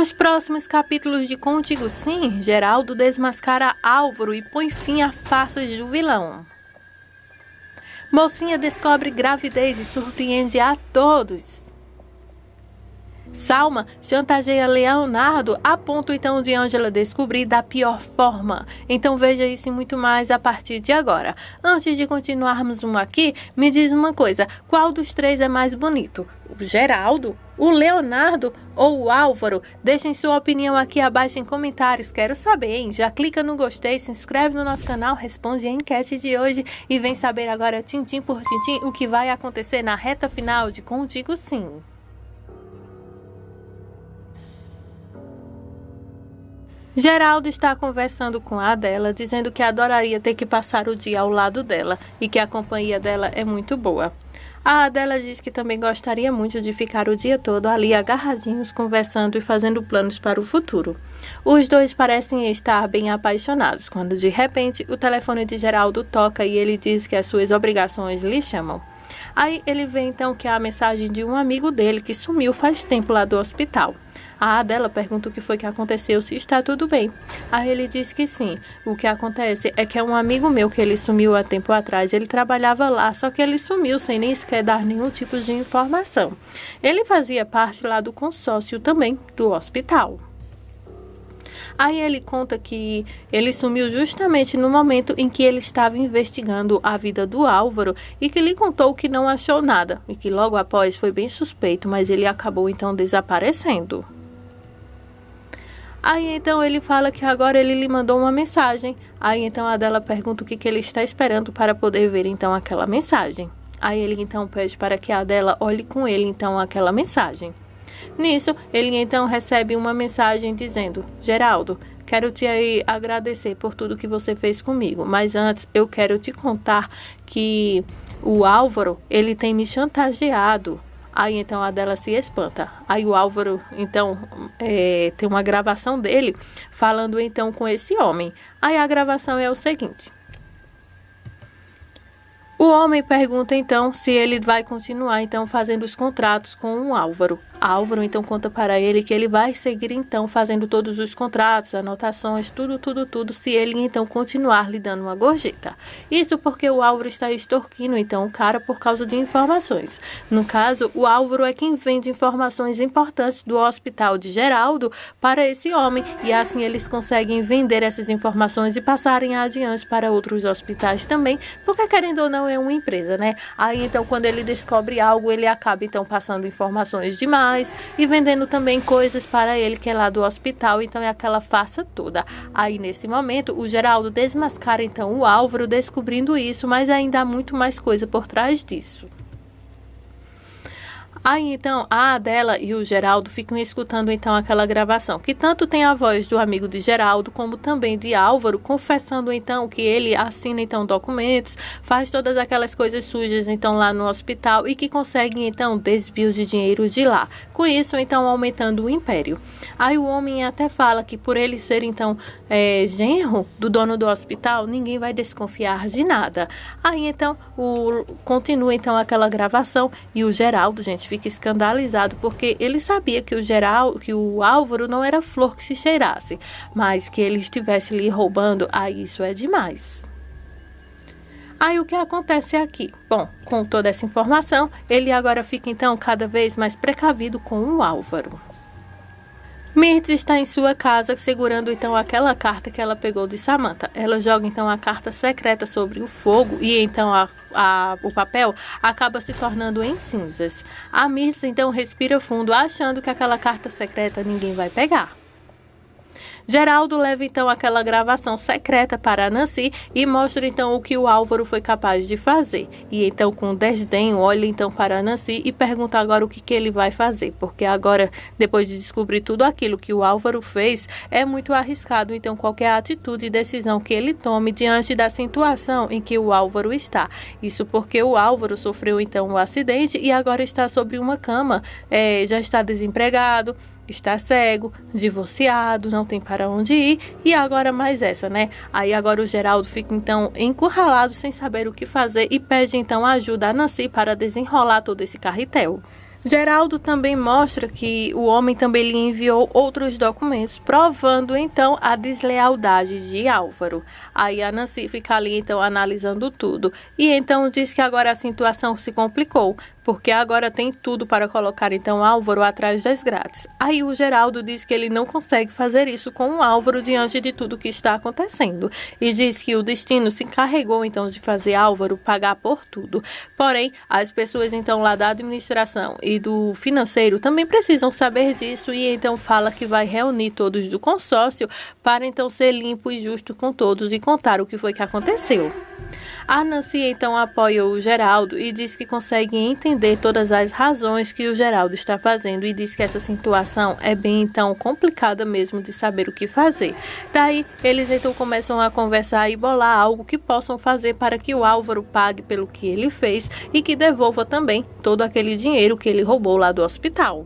Nos próximos capítulos de Contigo Sim, Geraldo desmascara Álvaro e põe fim à farsa do vilão. Mocinha descobre gravidez e surpreende a todos. Salma chantageia Leonardo a ponto então de Ângela descobrir da pior forma. Então veja isso e muito mais a partir de agora. Antes de continuarmos aqui, me diz uma coisa, qual dos três é mais bonito? O Geraldo, o Leonardo ou o Álvaro? Deixem sua opinião aqui abaixo em comentários, quero saber, hein? Já clica no gostei, se inscreve no nosso canal, responde a enquete de hoje e vem saber agora, tintim por tintim, o que vai acontecer na reta final de Contigo Sim. Geraldo está conversando com a Adela, dizendo que adoraria ter que passar o dia ao lado dela e que a companhia dela é muito boa. A Adela diz que também gostaria muito de ficar o dia todo ali agarradinhos, conversando e fazendo planos para o futuro. Os dois parecem estar bem apaixonados, quando de repente o telefone de Geraldo toca e ele diz que as suas obrigações lhe chamam. Aí ele vê então que é a mensagem de um amigo dele que sumiu faz tempo lá do hospital. A Adela pergunta o que foi que aconteceu, se está tudo bem. Aí ele diz que sim. O que acontece é que é um amigo meu que ele sumiu há tempo atrás. Ele trabalhava lá, só que ele sumiu sem nem sequer dar nenhum tipo de informação. Ele fazia parte lá do consórcio também do hospital. Aí ele conta que ele sumiu justamente no momento em que ele estava investigando a vida do Álvaro e que lhe contou que não achou nada e que logo após foi bem suspeito, mas ele acabou então desaparecendo. Aí então ele fala que agora ele lhe mandou uma mensagem. Aí então a Adela pergunta o que ele está esperando para poder ver então aquela mensagem. Aí ele então pede para que a Adela olhe com ele então aquela mensagem. Nisso, ele então recebe uma mensagem dizendo: Geraldo, quero te agradecer por tudo que você fez comigo, mas antes eu quero te contar que o Álvaro, ele tem me chantageado. Aí então a Adela se espanta. Aí o Álvaro então tem uma gravação dele falando então com esse homem. Aí a gravação é o seguinte. O homem pergunta então se ele vai continuar então fazendo os contratos com o Álvaro. Álvaro então conta para ele que ele vai seguir então fazendo todos os contratos, anotações, tudo, se ele então continuar lhe dando uma gorjeta. Isso porque o Álvaro está extorquindo então o cara por causa de informações. No caso, o Álvaro é quem vende informações importantes do hospital de Geraldo para esse homem e assim eles conseguem vender essas informações e passarem adiante para outros hospitais também, porque querendo ou não é uma empresa, né? Aí então quando ele descobre algo, ele acaba então passando informações demais e vendendo também coisas para ele que é lá do hospital, então é aquela farsa toda. Aí nesse momento o Geraldo desmascara então o Álvaro descobrindo isso, mas ainda há muito mais coisa por trás disso. Aí então a Adela e o Geraldo ficam escutando então aquela gravação, que tanto tem a voz do amigo de Geraldo, como também de Álvaro, confessando então que ele assina então documentos, faz todas aquelas coisas sujas então lá no hospital e que conseguem então desvios de dinheiro de lá. Com isso então aumentando o império. Aí o homem até fala que por ele ser então genro do dono do hospital, ninguém vai desconfiar de nada. Aí então continua então aquela gravação e o Geraldo, gente, fica escandalizado porque ele sabia que o Álvaro não era flor que se cheirasse, mas que ele estivesse lhe roubando, aí isso é demais. Aí o que acontece aqui? Bom, com toda essa informação, ele agora fica então cada vez mais precavido com o Álvaro. Mirtz está em sua casa segurando então aquela carta que ela pegou de Samantha. Ela joga então a carta secreta sobre o fogo e então o papel acaba se tornando em cinzas. A Mirtz então respira fundo, achando que aquela carta secreta ninguém vai pegar. Geraldo leva então aquela gravação secreta para Nancy e mostra então o que o Álvaro foi capaz de fazer. E então com desdém olha então para Nancy e pergunta agora o que ele vai fazer, porque agora depois de descobrir tudo aquilo que o Álvaro fez, é muito arriscado então qualquer atitude e decisão que ele tome diante da situação em que o Álvaro está. Isso porque o Álvaro sofreu então um acidente e agora está sobre uma cama, já está desempregado, está cego, divorciado, não tem para onde ir e agora mais essa, né? Aí agora o Geraldo fica então encurralado sem saber o que fazer e pede então ajuda a Nancy para desenrolar todo esse carretel. Geraldo também mostra que o homem também lhe enviou outros documentos, provando então a deslealdade de Álvaro. Aí a Nancy fica ali então analisando tudo e então diz que agora a situação se complicou, porque agora tem tudo para colocar então Álvaro atrás das grades. Aí o Geraldo diz que ele não consegue fazer isso com o Álvaro diante de tudo que está acontecendo e diz que o destino se encarregou então de fazer Álvaro pagar por tudo. Porém, as pessoas então lá da administração e do financeiro também precisam saber disso e então fala que vai reunir todos do consórcio para então ser limpo e justo com todos e contar o que foi que aconteceu. A Nancy então apoia o Geraldo e diz que consegue entender todas as razões que o Geraldo está fazendo e diz que essa situação é bem então complicada mesmo de saber o que fazer. Daí eles então começam a conversar e bolar algo que possam fazer para que o Álvaro pague pelo que ele fez e que devolva também todo aquele dinheiro que ele roubou lá do hospital.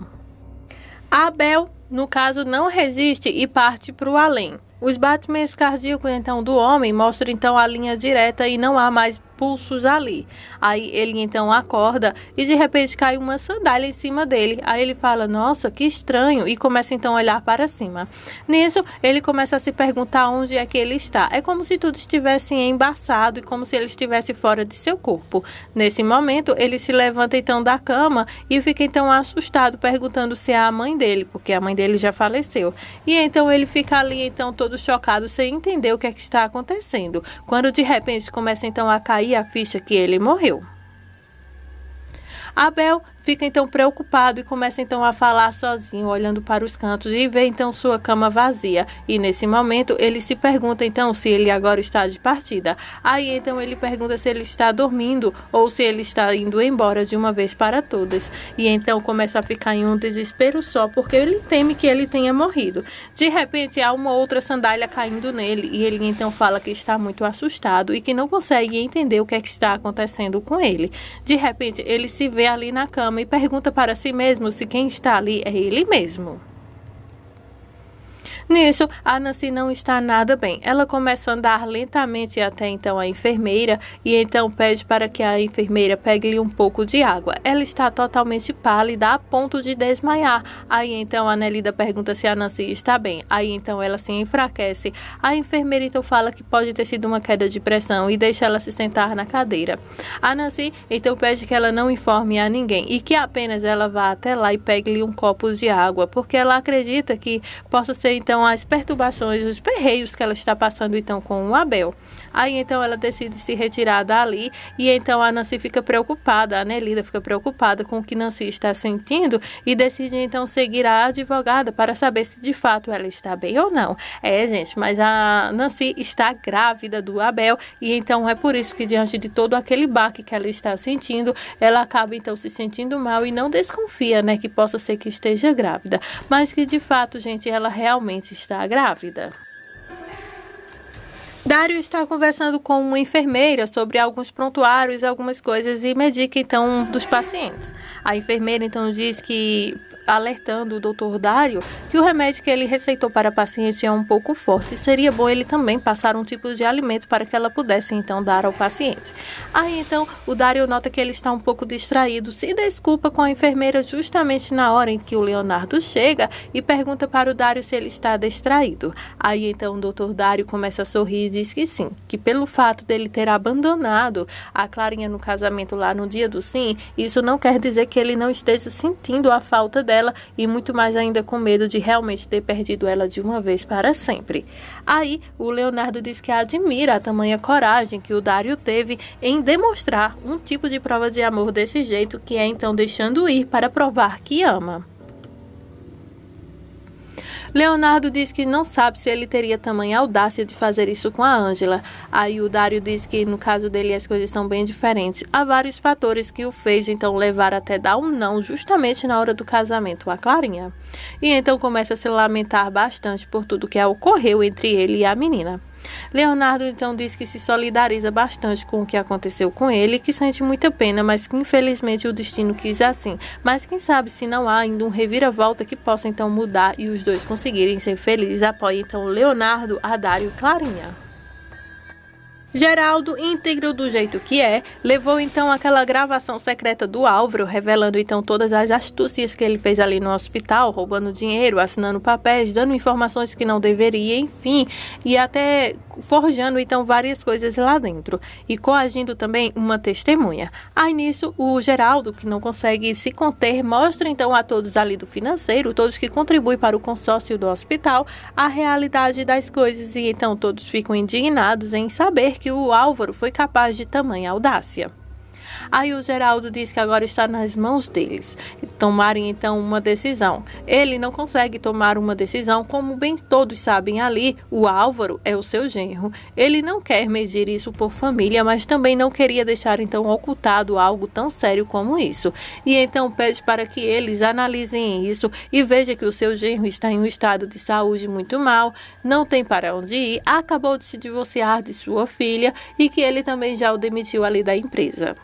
A Abel, no caso, não resiste e parte para o além. Os batimentos cardíacos então do homem mostram então a linha direta e não há mais pulsos ali. Aí ele então acorda e de repente cai uma sandália em cima dele. Aí ele fala, nossa, que estranho, e começa então a olhar para cima. Nisso, ele começa a se perguntar onde é que ele está. É como se tudo estivesse embaçado e como se ele estivesse fora de seu corpo. Nesse momento, ele se levanta então da cama e fica então assustado, perguntando se é a mãe dele, porque a mãe dele já faleceu. E então ele fica ali então todo chocado, sem entender o que é que está acontecendo. Quando de repente começa então a cair a ficha que ele morreu. Abel fica então preocupado e começa então a falar sozinho, olhando para os cantos e vê então sua cama vazia. E nesse momento ele se pergunta então se ele agora está de partida. Aí então ele pergunta se ele está dormindo ou se ele está indo embora de uma vez para todas. E então começa a ficar em um desespero só, porque ele teme que ele tenha morrido. De repente há uma outra sandália caindo nele e ele então fala que está muito assustado e que não consegue entender o que é que está acontecendo com ele. De repente ele se vê ali na cama e pergunta para si mesmo se quem está ali é ele mesmo. Nisso, a Nancy não está nada bem. Ela começa a andar lentamente até então a enfermeira e então pede para que a enfermeira pegue-lhe um pouco de água. Ela está totalmente pálida a ponto de desmaiar. Aí então a Nelida pergunta se a Nancy está bem. Aí então ela se enfraquece. A enfermeira então fala que pode ter sido uma queda de pressão e deixa ela se sentar na cadeira. A Nancy então pede que ela não informe a ninguém e que apenas ela vá até lá e pegue-lhe um copo de água, porque ela acredita que possa ser então as perturbações, os perreios que ela está passando então com o Abel. Aí então ela decide se retirar dali e então a Nancy fica preocupada, a Nelida fica preocupada com o que Nancy está sentindo e decide então seguir a advogada para saber se de fato ela está bem ou não. Gente, mas a Nancy está grávida do Abel e então é por isso que diante de todo aquele baque que ela está sentindo, ela acaba então se sentindo mal e não desconfia, né, que possa ser que esteja grávida, mas que de fato, gente, ela realmente está grávida. Dário está conversando com uma enfermeira sobre alguns prontuários, algumas coisas e medica então um dos pacientes. A enfermeira então diz que, alertando o Dr. Dário, que o remédio que ele receitou para a paciente é um pouco forte e seria bom ele também passar um tipo de alimento para que ela pudesse então dar ao paciente. Aí então o Dário nota que ele está um pouco distraído, se desculpa com a enfermeira justamente na hora em que o Leonardo chega e pergunta para o Dário se ele está distraído. Aí então o Dr. Dário começa a sorrir e diz que sim, que pelo fato dele ter abandonado a Clarinha no casamento lá no dia do sim, isso não quer dizer que ele não esteja sentindo a falta dela e muito mais ainda com medo de realmente ter perdido ela de uma vez para sempre. Aí o Leonardo diz que admira a tamanha coragem que o Dário teve em demonstrar um tipo de prova de amor desse jeito, que é então deixando ir para provar que ama. Leonardo diz que não sabe se ele teria tamanha audácia de fazer isso com a Ângela. Aí o Dário diz que no caso dele as coisas são bem diferentes. Há vários fatores que o fez então levar até dar um não justamente na hora do casamento a Clarinha. E então começa a se lamentar bastante por tudo que ocorreu entre ele e a menina. Leonardo então diz que se solidariza bastante com o que aconteceu com ele, que sente muita pena, mas que infelizmente o destino quis assim. Mas quem sabe se não há ainda um reviravolta que possa então mudar e os dois conseguirem ser felizes. Apoia então Leonardo, a Dário e Clarinha. Geraldo, íntegro do jeito que é, levou então aquela gravação secreta do Álvaro, revelando então todas as astúcias que ele fez ali no hospital, roubando dinheiro, assinando papéis, dando informações que não deveria, enfim, e até forjando então várias coisas lá dentro, e coagindo também uma testemunha. Aí nisso, o Geraldo, que não consegue se conter, mostra então a todos ali do financeiro, todos que contribuem para o consórcio do hospital, a realidade das coisas, e então todos ficam indignados em saber que o Álvaro foi capaz de tamanha audácia. Aí o Geraldo diz que agora está nas mãos deles tomarem então uma decisão. Ele não consegue tomar uma decisão, como bem todos sabem ali, o Álvaro é o seu genro. Ele não quer medir isso por família, mas também não queria deixar então ocultado algo tão sério como isso. E então pede para que eles analisem isso e vejam que o seu genro está em um estado de saúde muito mal, não tem para onde ir, acabou de se divorciar de sua filha e que ele também já o demitiu ali da empresa.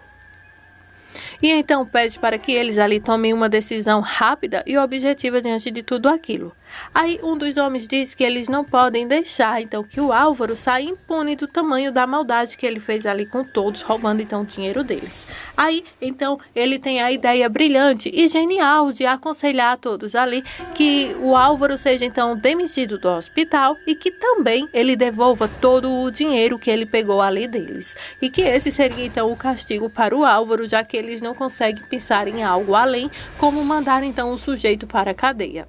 E então pede para que eles ali tomem uma decisão rápida e objetiva diante de tudo aquilo. Aí um dos homens diz que eles não podem deixar então que o Álvaro saia impune do tamanho da maldade que ele fez ali com todos, roubando então o dinheiro deles. Aí então ele tem a ideia brilhante e genial de aconselhar a todos ali que o Álvaro seja então demitido do hospital e que também ele devolva todo o dinheiro que ele pegou ali deles. E que esse seria então o castigo para o Álvaro, já que eles não conseguem pensar em algo além, como mandar então o sujeito para a cadeia.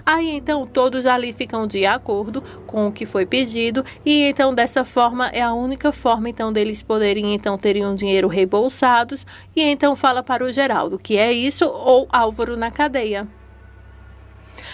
Aí então todos ali ficam de acordo com o que foi pedido e então dessa forma é a única forma então deles poderem então terem um dinheiro reembolsados, e então fala para o Geraldo que é isso ou Álvaro na cadeia.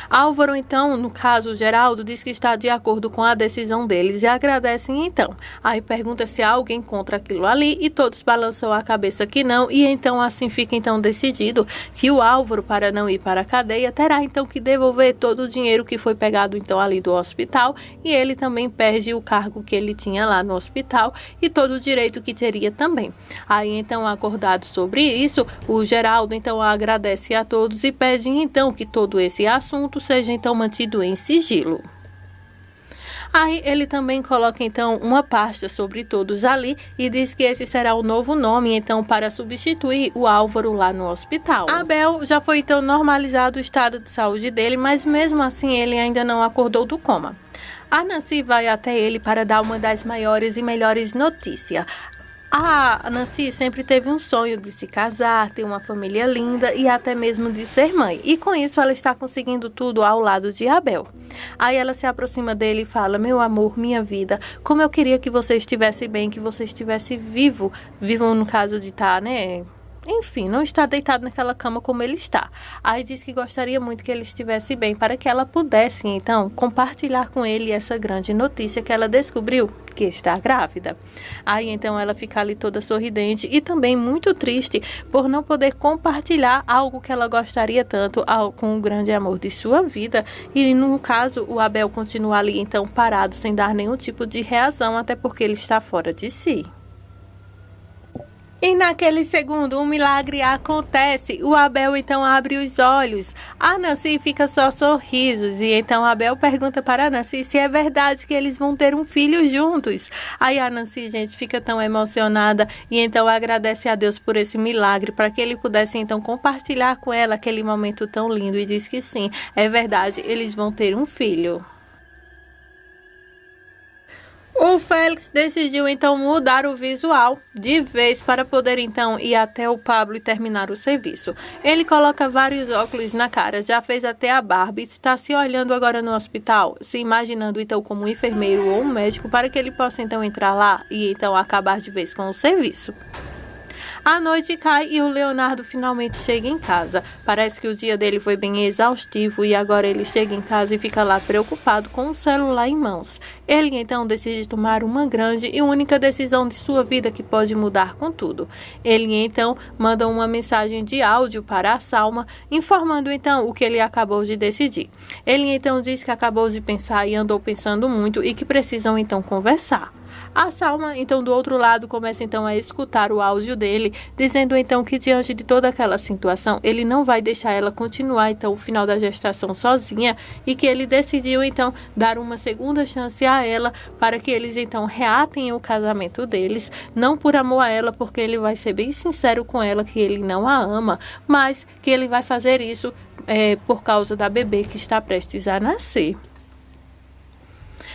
Álvaro, então, no caso, Geraldo, diz que está de acordo com a decisão deles e agradecem então. Aí pergunta se há alguém contra aquilo ali e todos balançam a cabeça que não, e então assim fica então decidido que o Álvaro, para não ir para a cadeia, terá então que devolver todo o dinheiro que foi pegado então ali do hospital, e ele também perde o cargo que ele tinha lá no hospital e todo o direito que teria também. Aí então, acordado sobre isso, o Geraldo então agradece a todos e pede então que todo esse assunto seja então mantido em sigilo. Aí ele também coloca então uma pasta sobre todos ali e diz que esse será o novo nome então para substituir o Álvaro lá no hospital. Abel já foi então normalizado o estado de saúde dele, mas mesmo assim ele ainda não acordou do coma. A Nancy vai até ele para dar uma das maiores e melhores notícias. A Nancy sempre teve um sonho de se casar, ter uma família linda e até mesmo de ser mãe. E com isso ela está conseguindo tudo ao lado de Abel. Aí ela se aproxima dele e fala: meu amor, minha vida, como eu queria que você estivesse bem, que você estivesse vivo. Vivo no caso de estar, né? Enfim, não está deitado naquela cama como ele está. Aí diz que gostaria muito que ele estivesse bem para que ela pudesse, então, compartilhar com ele essa grande notícia que ela descobriu, que está grávida. Aí, então, ela fica ali toda sorridente e também muito triste por não poder compartilhar algo que ela gostaria tanto com o grande amor de sua vida. E, no caso, o Abel continua ali, então, parado, sem dar nenhum tipo de reação, até porque ele está fora de si. E naquele segundo, um milagre acontece. O Abel então abre os olhos. A Nancy fica só sorrisos. E então Abel pergunta para a Nancy se é verdade que eles vão ter um filho juntos. Aí a Nancy, gente, fica tão emocionada e então agradece a Deus por esse milagre, para que ele pudesse então compartilhar com ela aquele momento tão lindo, e diz que sim, é verdade, eles vão ter um filho. O Félix decidiu então mudar o visual de vez para poder então ir até o Pablo e terminar o serviço. Ele coloca vários óculos na cara, já fez até a barba e está se olhando agora no hospital, se imaginando então como um enfermeiro ou um médico, para que ele possa então entrar lá e então acabar de vez com o serviço. A noite cai e o Leonardo finalmente chega em casa. Parece que o dia dele foi bem exaustivo e agora ele chega em casa e fica lá preocupado com o celular em mãos. Ele então decide tomar uma grande e única decisão de sua vida que pode mudar com tudo. Ele então manda uma mensagem de áudio para a Salma, informando então o que ele acabou de decidir. Ele então diz que acabou de pensar e andou pensando muito e que precisam então conversar. A Salma, então, do outro lado, começa então a escutar o áudio dele, dizendo então que diante de toda aquela situação, ele não vai deixar ela continuar então o final da gestação sozinha e que ele decidiu então dar uma segunda chance a ela para que eles então reatem o casamento deles, não por amor a ela, porque ele vai ser bem sincero com ela que ele não a ama, mas que ele vai fazer isso por causa da bebê que está prestes a nascer.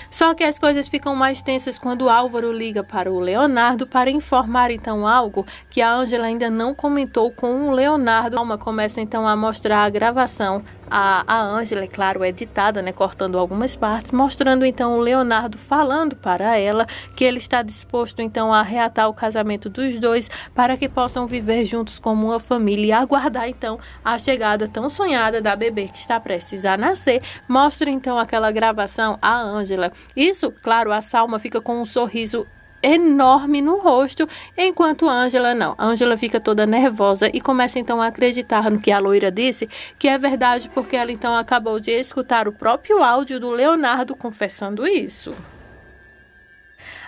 Só que as coisas ficam mais tensas quando Álvaro liga para o Leonardo para informar então algo que a Ângela ainda não comentou com o Leonardo. A Alma começa então a mostrar a gravação. A Ângela, é claro, é editada, né, cortando algumas partes, mostrando então o Leonardo falando para ela que ele está disposto então a reatar o casamento dos dois para que possam viver juntos como uma família e aguardar então a chegada tão sonhada da bebê que está prestes a nascer. Mostra então aquela gravação a Ângela. Isso, claro, a Salma fica com um sorriso enorme no rosto, enquanto Ângela não. Ângela fica toda nervosa e começa então a acreditar no que a loira disse, que é verdade, porque ela então acabou de escutar o próprio áudio do Leonardo confessando isso.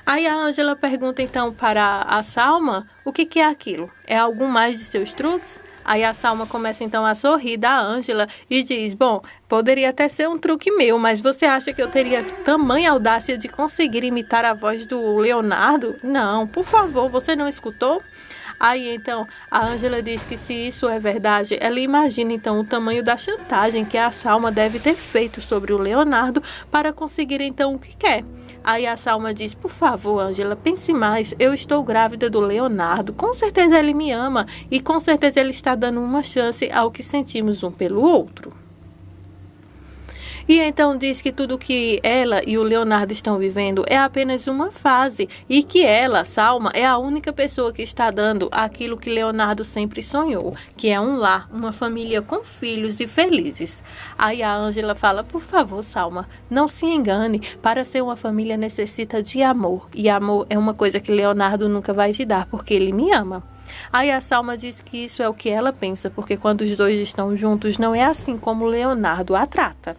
Aí a Ângela pergunta então para a Salma o que é aquilo. É algum mais de seus truques? Aí a Salma começa então a sorrir da Ângela e diz: bom, poderia até ser um truque meu, mas você acha que eu teria tamanha audácia de conseguir imitar a voz do Leonardo? Não, por favor, você não escutou? Aí então a Ângela diz que se isso é verdade, ela imagina então o tamanho da chantagem que a Salma deve ter feito sobre o Leonardo para conseguir então o que quer. Aí a Salma diz: por favor, Ângela, pense mais, eu estou grávida do Leonardo, com certeza ele me ama e com certeza ele está dando uma chance ao que sentimos um pelo outro. E então diz que tudo que ela e o Leonardo estão vivendo é apenas uma fase e que ela, Salma, é a única pessoa que está dando aquilo que Leonardo sempre sonhou, que é um lar, uma família com filhos e felizes. Aí a Ângela fala: por favor, Salma, não se engane, para ser uma família necessita de amor, e amor é uma coisa que Leonardo nunca vai te dar, porque ele me ama. Aí a Salma diz que isso é o que ela pensa, porque quando os dois estão juntos não é assim como Leonardo a trata.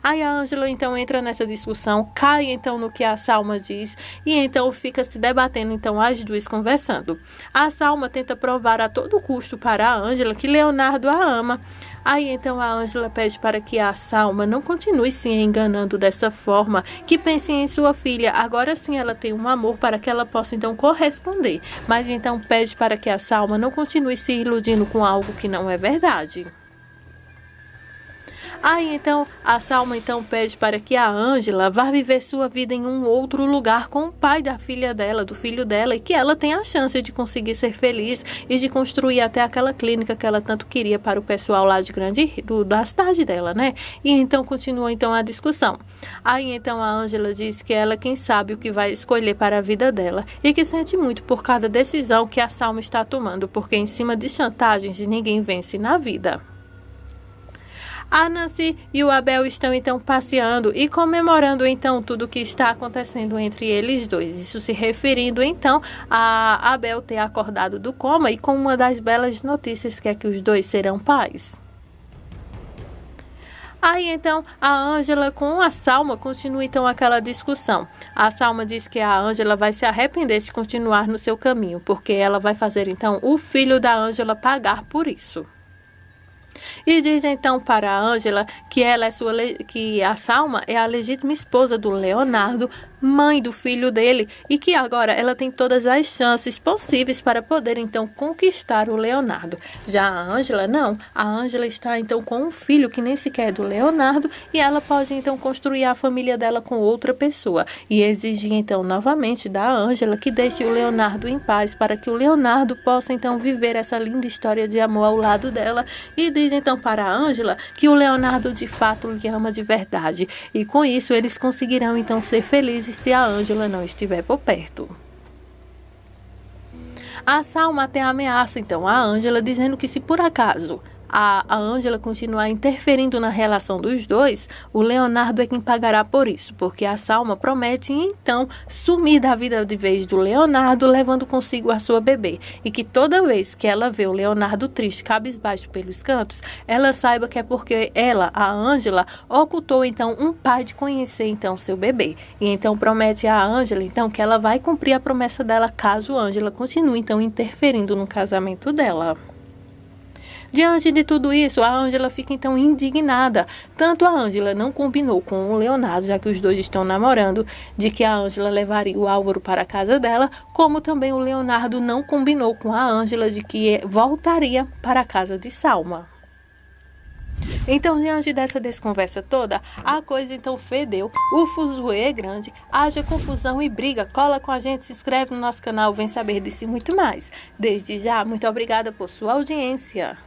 Aí a Ângela então entra nessa discussão, cai então no que a Salma diz e então fica se debatendo então as duas conversando. A Salma tenta provar a todo custo para a Ângela que Leonardo a ama. Aí então a Ângela pede para que a Salma não continue se enganando dessa forma, que pense em sua filha. Agora sim ela tem um amor para que ela possa então corresponder, mas então pede para que a Salma não continue se iludindo com algo que não é verdade. Aí então a Salma então pede para que a Ângela vá viver sua vida em um outro lugar com o pai da filha dela, do filho dela, e que ela tenha a chance de conseguir ser feliz e de construir até aquela clínica que ela tanto queria para o pessoal lá de da cidade dela, né? E então continua então a discussão. Aí então a Ângela diz que ela quem sabe o que vai escolher para a vida dela e que sente muito por cada decisão que a Salma está tomando, porque em cima de chantagens ninguém vence na vida. A Nancy e o Abel estão então passeando e comemorando então tudo o que está acontecendo entre eles dois. Isso se referindo então a Abel ter acordado do coma e com uma das belas notícias que é que os dois serão pais. Aí então a Ângela com a Salma continua então aquela discussão. A Salma diz que a Ângela vai se arrepender de continuar no seu caminho, porque ela vai fazer então o filho da Ângela pagar por isso. E diz então para a Ângela que que a Salma é a legítima esposa do Leonardo, mãe do filho dele, e que agora ela tem todas as chances possíveis para poder então conquistar o Leonardo. Já a Ângela não, a Ângela está então com um filho que nem sequer é do Leonardo e ela pode então construir a família dela com outra pessoa e exigir então novamente da Ângela que deixe o Leonardo em paz para que o Leonardo possa então viver essa linda história de amor ao lado dela. E diz então para a Ângela que o Leonardo de fato lhe ama de verdade e com isso eles conseguirão então ser felizes se a Ângela não estiver por perto. A Salma até ameaça então a Ângela dizendo que se por acaso a Ângela continuar interferindo na relação dos dois, o Leonardo é quem pagará por isso, porque a Salma promete então sumir da vida de vez do Leonardo, levando consigo a sua bebê, e que toda vez que ela vê o Leonardo triste, cabisbaixo pelos cantos, ela saiba que é porque ela, a Ângela, ocultou então um pai de conhecer então seu bebê, e então promete a Ângela então que ela vai cumprir a promessa dela caso Ângela continue então interferindo no casamento dela. Diante de tudo isso, a Ângela fica então indignada. Tanto a Ângela não combinou com o Leonardo, já que os dois estão namorando, de que a Ângela levaria o Álvaro para a casa dela, como também o Leonardo não combinou com a Ângela de que voltaria para a casa de Salma. Então, diante dessa desconversa toda, a coisa então fedeu, o fuzuê é grande, haja confusão e briga. Cola com a gente, se inscreve no nosso canal, vem saber disso e muito mais. Desde já, muito obrigada por sua audiência.